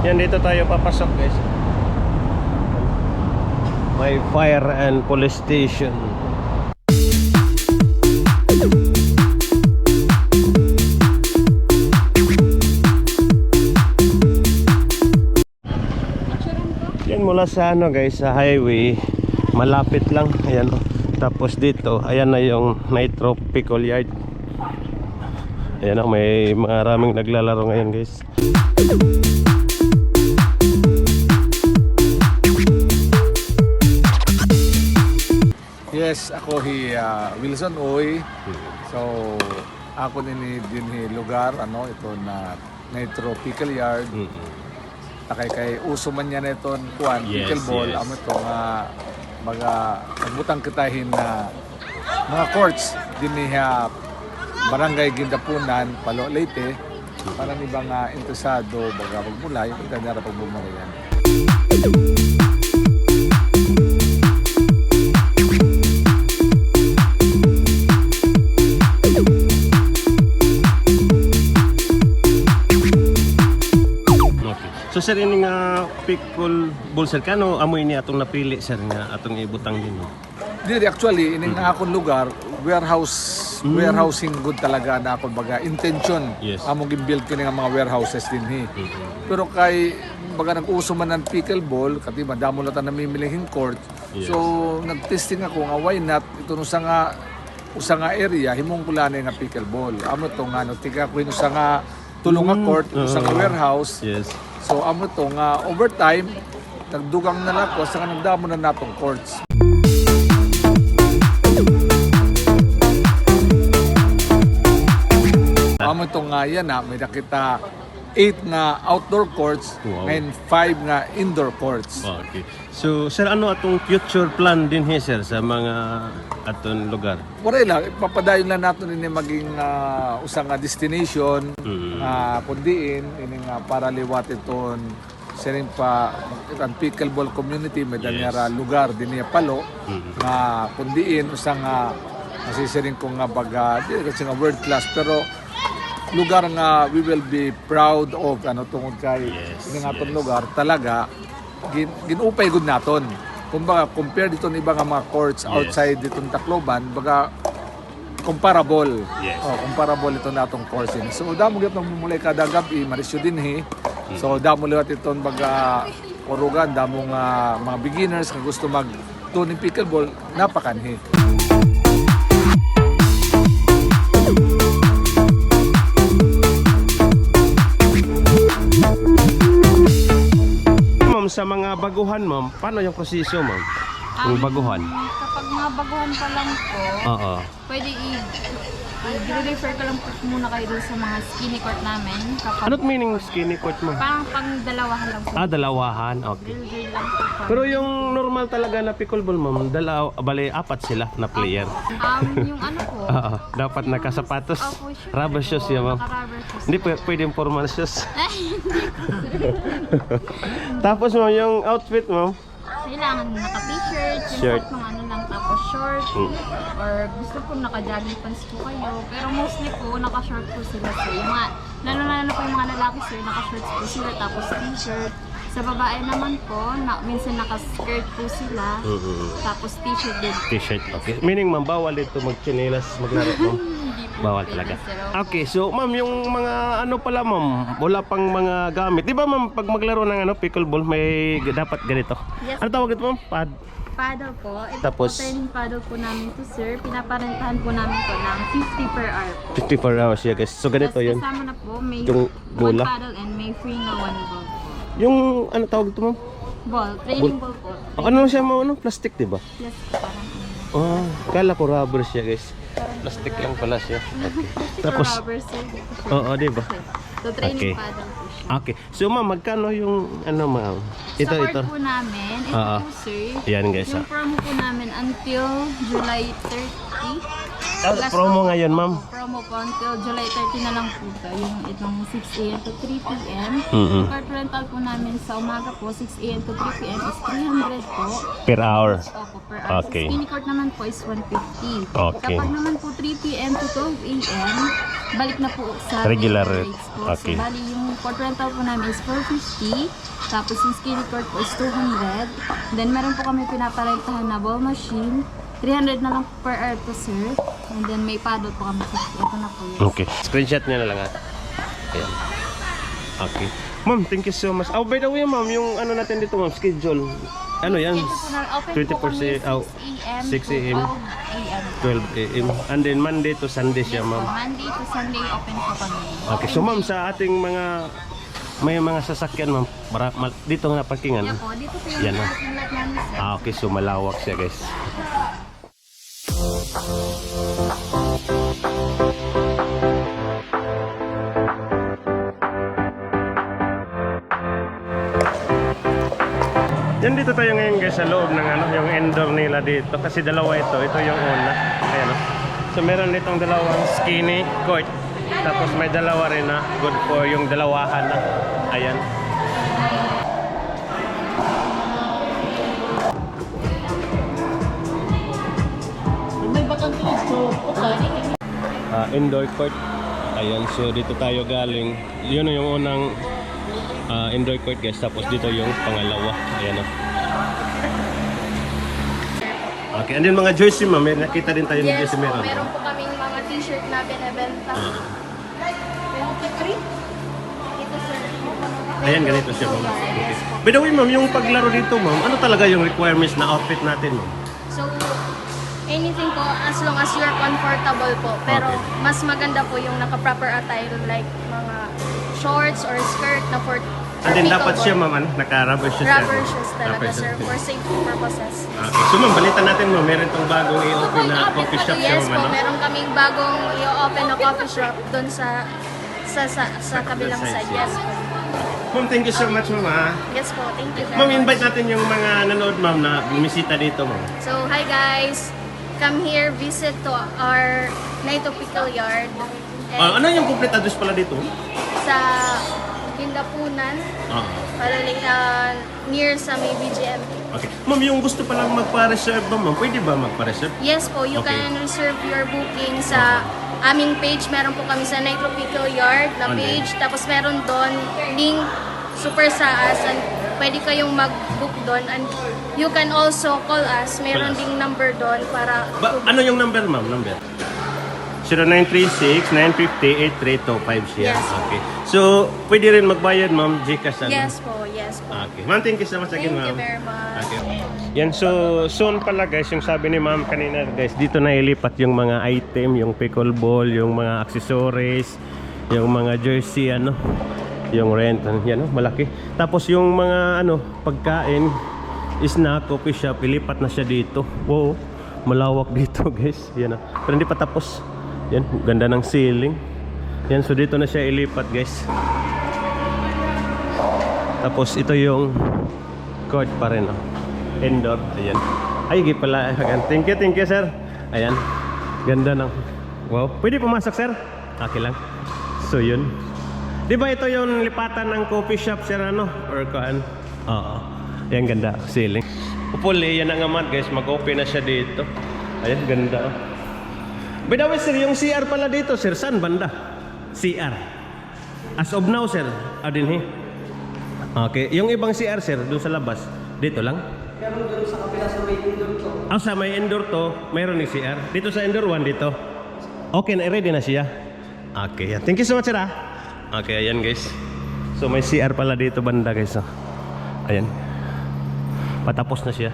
Yan, dito tayo papasok guys. May fire and police station. Yan, mula sa ano guys, sa highway, malapit lang. Ayan, oh. Tapos dito, ayan na yung Nitro Pickle Yard. Ayan, oh, may maraming naglalaro ngayon guys. Yes, ako Wilson Oy. So, ako din lugar ito na Nitro Pickle Yard. Kay uso man niya neton kuan pickle ball amo to nga mga pagbutang kitahin na mga courts dinhi barangay Gindapunan, Palo Leyte para ni mga interesado baga magmulay kanya ra pagbumalayan. So sir, ini nga pickle ball sir, kano amoy ni atong napili sir nga atong ibutang din? Dili actually ini nga akong lugar warehousing good talaga na ako baga intention. Yes. Among gi-build kini nga mga warehouses dinhi. Pero kay baga nag-uso man ng pickleball kati madamo na ta namimilihing court. Yes. So nag-testing ako nga why not ito no sa nga area himong kulane nga pickleball. Amo to nga no tiga ko sa nga tulong nga court sa nga warehouse. Yes. So amo to nga overtime nagdugang na nako sa nga nagdamo na natong courts. Amo to nga yan may nakita 8 nga outdoor courts and 5 nga indoor courts. Okay. So sir, ano atong future plan din he sir sa mga aton lugar? Wala lang, ipapadayon lang natin ini maging usang nga destination kundiin ini nga para liwat iton sirin pa ang pickleball community may danyara lugar dinhi Palo nga kundiin usang nga masisiring ko nga baga di kasi nga world class pero lugar nga we will be proud of tungod kay ini nga atong lugar talaga ginupay gud naton. Kumbaga compare dito ni iba nga mga courts outside ditong Tacloban baga comparable. Comparable ito natong courts ini. So damo gyud mamumulay kada gabi marisyo dinhi. So damo liwat iton baga orugan damo nga mga beginners nga gusto mag tuning pickleball napakanhi. Sa mga baguhan ma'am, paano yung proseso ma'am? Yung baguhan? Kapag mga baguhan pa lang po, pwede i-refer ko lang po muna kayo doon sa mga skinny court namin. Ano't meaning skinny court mo? Parang pang dalawahan lang po. Dalawahan, okay. Drill lang po. Pero yung normal talaga na pickleball ma'am, apat sila na player. Yung ano po? Dapat nakasapatos. Opo, sure. Rubber shoes yan ma'am. Naka-rubber shoes. Hindi pwede yung formal shoes. Tapos ma'am, yung outfit ma'am? Kailangan naka-t-shirt, Shirt. yung ano lang, tapos short, or gusto po naka-jogging pants po kayo. Pero mostly po, naka-short po sila sir. Yung mga, lalo po yung mga lalaki sir, naka-shorts po sila, tapos t-shirt. Sa babae naman po, minsan naka-skirt po sila, tapos t-shirt din. T-shirt, okay. Meaning ma'am, bawal ito mag-chinelas, maglaro ma'am? Bawal talaga. Okay, so ma'am, yung mga ano pala ma'am, wala pang mga gamit. Di ba ma'am, pag maglaro ng pickleball, may dapat ganito? Yes. Ano tawag ito ma'am? Paddle po. Ito Tapos, po training paddle po namin to sir. Pinaparentahan po namin to ng 50 per hour po. 54 hours yeah guys. So ganito Tapos yun. kasama na po, may Yung one bola. paddle and may free na one ball po. Yung ano tawag ito ma'am? Ball, training ball po. Ano siya ma'am? Plastic di ba? Plus parang Kala ko rubber siya guys. Plastic lang pala siya. Okay. Tapos, rubber sir. di ba? So training Okay. paddle po siya. Okay. So ma'am, magkano yung ano ma'am? Ito, Sa ito. card po namin, ito po sir. Yan guys. Yung promo po namin until July 30. Promo ngayon ma'am. Promo po until July 30 na lang po ito. Yung itong 6 a.m. to 3 p.m. Card rental po namin sa umaga po, 6 a.m. to 3 p.m. is 300 po. Per hour. Opo, per hour. Okay. Sa skinny court naman po is 150. Okay. Kapag naman po 3 p.m. to 12 a.m., balik na po sa Regular rates rate. po. Okay. So, bali yung court rental po namin is 450. Tapos yung skinny court po is 200. Then, meron po kami pinaparentahan na ball machine. 300 na lang per hour po, sir. And then, may paddle po kami. Ito na po yun. Okay. Screenshot niya na lang ha. Ayan. Okay. Ma'am, thank you so much. Oh, by the way, ma'am, yung ano natin dito, ma'am, schedule. Ano yan? Ito po na, open po kami 6 a.m. 6 a.m. to 12 a.m. 12 a.m. And then Monday to Sunday siya, Yes po, ma'am. Monday to Sunday open po kami. Okay, so ma'am, sa ating may mga sasakyan, ma'am, dito na parkingan. Yan po, dito po yung Yan, ma'am. parking lot namin, sir. Okay, so malawak siya, guys. Yan, dito tayo ngayon, guys, sa loob ng yung indoor nila dito kasi dalawa ito yung una. Ayan, so meron ditong dalawang skinny court. Tapos may dalawa rin na good for yung dalawahan na. Ayan. Indoor court. Ayan, so dito tayo galing. Yun yung unang indoor court, guys. Tapos dito yung pangalawa. Ayan o. Okay, and then mga jersey, ma'am. May nakita din tayo ng Yes jersey po, meron. meron po kaming mga t-shirt na binibenta. 23? Ito sir. Ayan, ganito siya, ma'am. Okay. By the way, ma'am, yung paglaro dito, ma'am, ano talaga yung requirements na outfit natin, ma'am? So, anything po as long as you're comfortable po. Pero Okay. mas maganda po yung naka-proper attire like mga shorts or skirt na for And then dapat pickleball. siya, ma'am, naka-rubber shoes. Rubber shoes talaga Rubber sir shoes. for safety purposes. Okay, so ma'am, balitan natin, ma'am, meron itong bagong i-open na coffee shop siya, Yes ma'am, po, ano? meron kaming bagong i-open na coffee shop doon sa kabilang side, side. Yes po. Ma'am, thank you so much, ma'am, ha? Yes po, thank you very Ma'am, much. invite natin yung mga nanood, ma'am, na bumisita dito, ma'am. So, hi guys! Come here, visit to our Naito Pickle Yard. And Ano yung complete address pala dito? sa Hindapunan, near sa may BGM. Okay. Ma'am, yung gusto palang magpa-reserve ba, ma'am? Pwede ba magpa-reserve? Yes po, you Okay. can reserve your booking sa aming page. Meron po kami sa Naito Pickle Yard na Okay. page. Tapos meron doon link super saas and pwede kayong mag-book doon. And you can also call us. Meron Call us. ding number doon para Ano yung number, ma'am? Number? 0936-950-8325 siya. Yes. Okay. So, pwede rin magbayad, ma'am, Gcash. ano? Yes po, yes po. Okay. Ma'am, thank you so much again, Thank you ma'am. very much. Okay. Yan, so soon pala, guys, yung sabi ni ma'am kanina, guys, dito na ilipat yung mga item, yung pickleball, yung mga accessories, yung mga jersey, yung rent, yan, malaki. Tapos yung mga, pagkain, snack, coffee shop, ilipat na siya dito. Wow, malawak dito, guys. Yan, pero hindi pa tapos. Yan, ganda ng ceiling. Yan, so dito na siya ilipat, guys. Tapos ito yung court pa rin, indoor. Ayan. Ay, higit pala. Thank you, sir. Ayan. Ganda ng... Wow. Pwede pumasok, sir? Okay lang. So, yun. Di ba ito yung lipatan ng coffee shop, sir, Or kaan? Oo. Ayan, ganda. Ceiling. Hopefully, yan ang amat, guys. Mag-open na siya dito. Ayan, ganda. By the way, sir, yung CR pala dito, sir. Saan banda? CR. As of now, sir. Adinhi. Okay. Yung ibang CR, sir, doon sa labas. Dito lang? Meron doon sa kapila sa may indoor to. Sa may indoor to, mayroon ni CR. Dito sa indoor 1 dito. Okay, ready na siya. Okay, yeah. Thank you so much, sir. Okay, ayan, guys. So may CR pala dito banda, guys. Ayan. Patapos na siya.